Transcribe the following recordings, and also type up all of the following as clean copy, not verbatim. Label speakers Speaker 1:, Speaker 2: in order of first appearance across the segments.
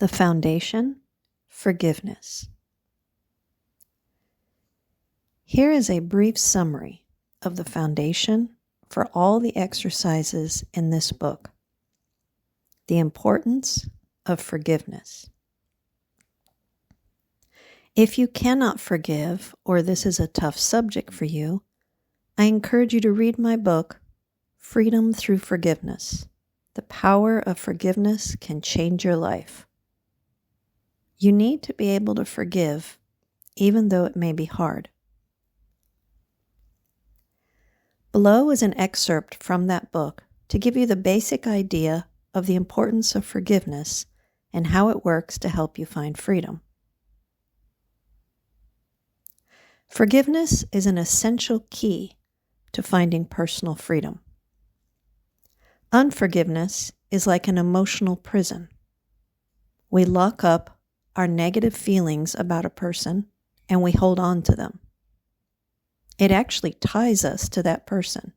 Speaker 1: The foundation, forgiveness. Here is a brief summary of the foundation for all the exercises in this book. The importance of forgiveness. If you cannot forgive, or this is a tough subject for you, I encourage you to read my book, Freedom Through Forgiveness. The power of forgiveness can change your life. You need to be able to forgive, even though it may be hard. Below is an excerpt from that book to give you the basic idea of the importance of forgiveness and how it works to help you find freedom. Forgiveness is an essential key to finding personal freedom. Unforgiveness is like an emotional prison. We lock up our negative feelings about a person and we hold on to them. It actually ties us to that person,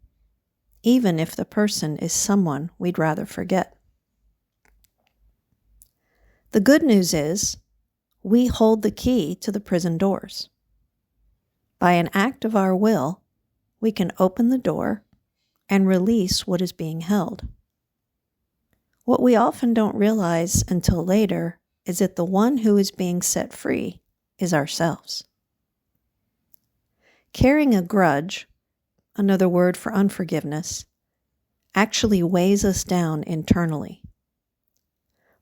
Speaker 1: even if the person is someone we'd rather forget. The good news is we hold the key to the prison doors. By an act of our will, we can open the door and release what is being held. What we often don't realize until later is that the one who is being set free is ourselves. Carrying a grudge, another word for unforgiveness, actually weighs us down internally.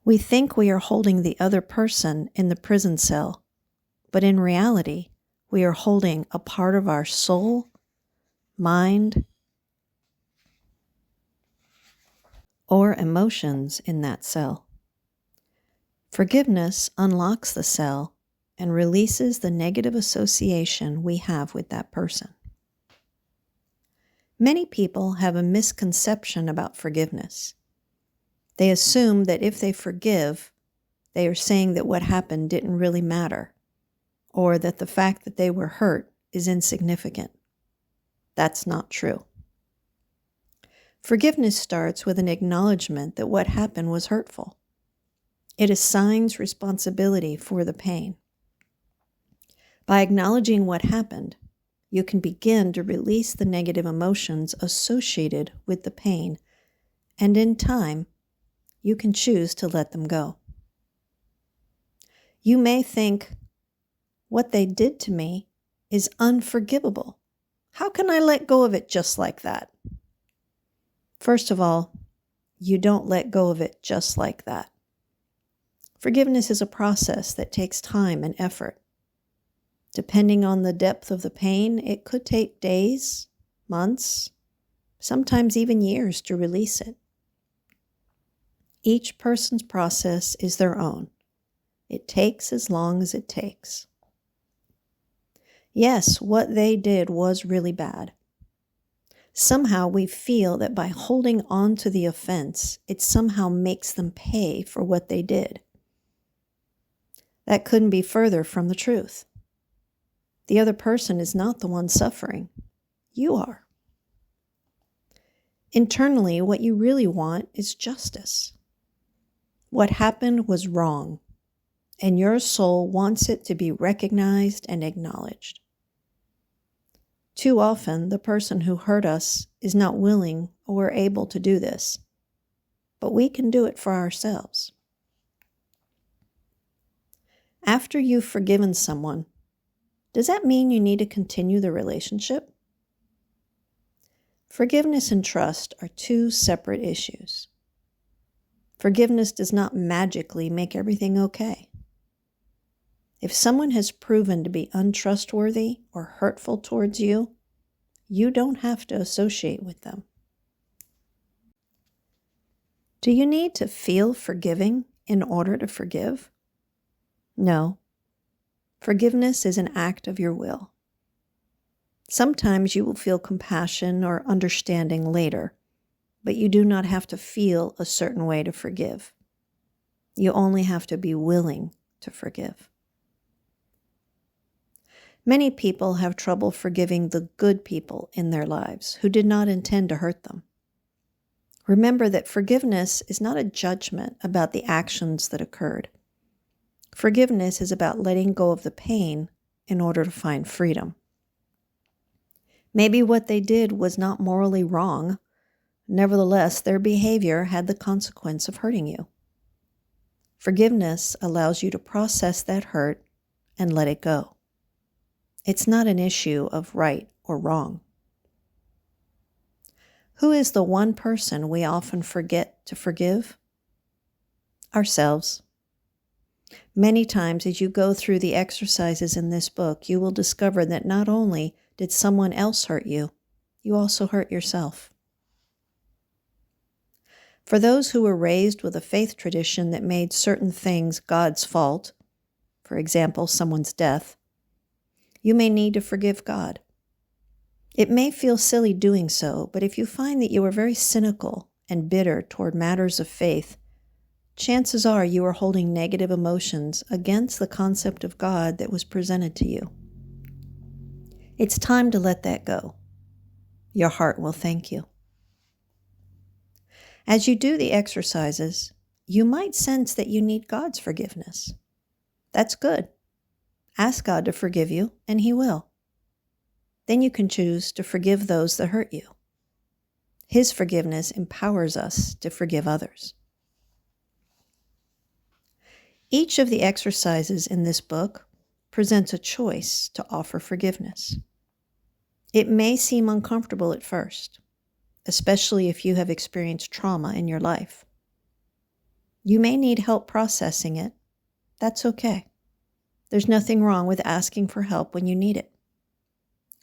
Speaker 1: We think we are holding the other person in the prison cell, but in reality, we are holding a part of our soul, mind, or emotions in that cell. Forgiveness unlocks the cell and releases the negative association we have with that person. Many people have a misconception about forgiveness. They assume that if they forgive, they are saying that what happened didn't really matter, or that the fact that they were hurt is insignificant. That's not true. Forgiveness starts with an acknowledgement that what happened was hurtful. It assigns responsibility for the pain. By acknowledging what happened, you can begin to release the negative emotions associated with the pain, and in time, you can choose to let them go. You may think, what they did to me is unforgivable. How can I let go of it just like that? First of all, you don't let go of it just like that. Forgiveness is a process that takes time and effort. Depending on the depth of the pain, it could take days, months, sometimes even years to release it. Each person's process is their own. It takes as long as it takes. Yes, what they did was really bad. Somehow we feel that by holding on to the offense, it somehow makes them pay for what they did. That couldn't be further from the truth. The other person is not the one suffering. You are. Internally, what you really want is justice. What happened was wrong, and your soul wants it to be recognized and acknowledged. Too often, the person who hurt us is not willing or able to do this, but we can do it for ourselves. After you've forgiven someone, does that mean you need to continue the relationship? Forgiveness and trust are two separate issues. Forgiveness does not magically make everything okay. If someone has proven to be untrustworthy or hurtful towards you, you don't have to associate with them. Do you need to feel forgiving in order to forgive? No. Forgiveness is an act of your will. Sometimes you will feel compassion or understanding later, but you do not have to feel a certain way to forgive. You only have to be willing to forgive. Many people have trouble forgiving the good people in their lives who did not intend to hurt them. Remember that forgiveness is not a judgment about the actions that occurred. Forgiveness is about letting go of the pain in order to find freedom. Maybe what they did was not morally wrong. Nevertheless, their behavior had the consequence of hurting you. Forgiveness allows you to process that hurt and let it go. It's not an issue of right or wrong. Who is the one person we often forget to forgive? Ourselves. Many times as you go through the exercises in this book, you will discover that not only did someone else hurt you, you also hurt yourself. For those who were raised with a faith tradition that made certain things God's fault, for example, someone's death, you may need to forgive God. It may feel silly doing so, but if you find that you are very cynical and bitter toward matters of faith, chances are you are holding negative emotions against the concept of God that was presented to you. It's time to let that go. Your heart will thank you. As you do the exercises, you might sense that you need God's forgiveness. That's good. Ask God to forgive you, and He will. Then you can choose to forgive those that hurt you. His forgiveness empowers us to forgive others. Each of the exercises in this book presents a choice to offer forgiveness. It may seem uncomfortable at first, especially if you have experienced trauma in your life. You may need help processing it. That's okay. There's nothing wrong with asking for help when you need it.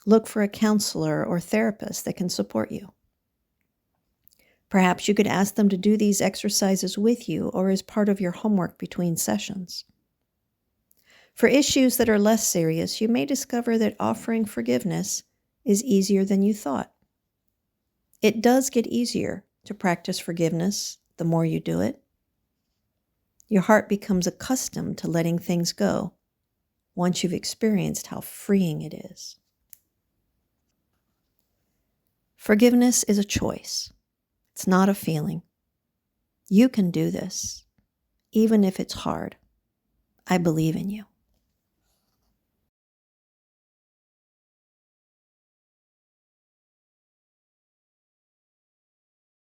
Speaker 1: Look for a counselor or therapist that can support you. Perhaps you could ask them to do these exercises with you or as part of your homework between sessions. For issues that are less serious, you may discover that offering forgiveness is easier than you thought. It does get easier to practice forgiveness the more you do it. Your heart becomes accustomed to letting things go once you've experienced how freeing it is. Forgiveness is a choice. It's not a feeling. You can do this, even if it's hard. I believe in you.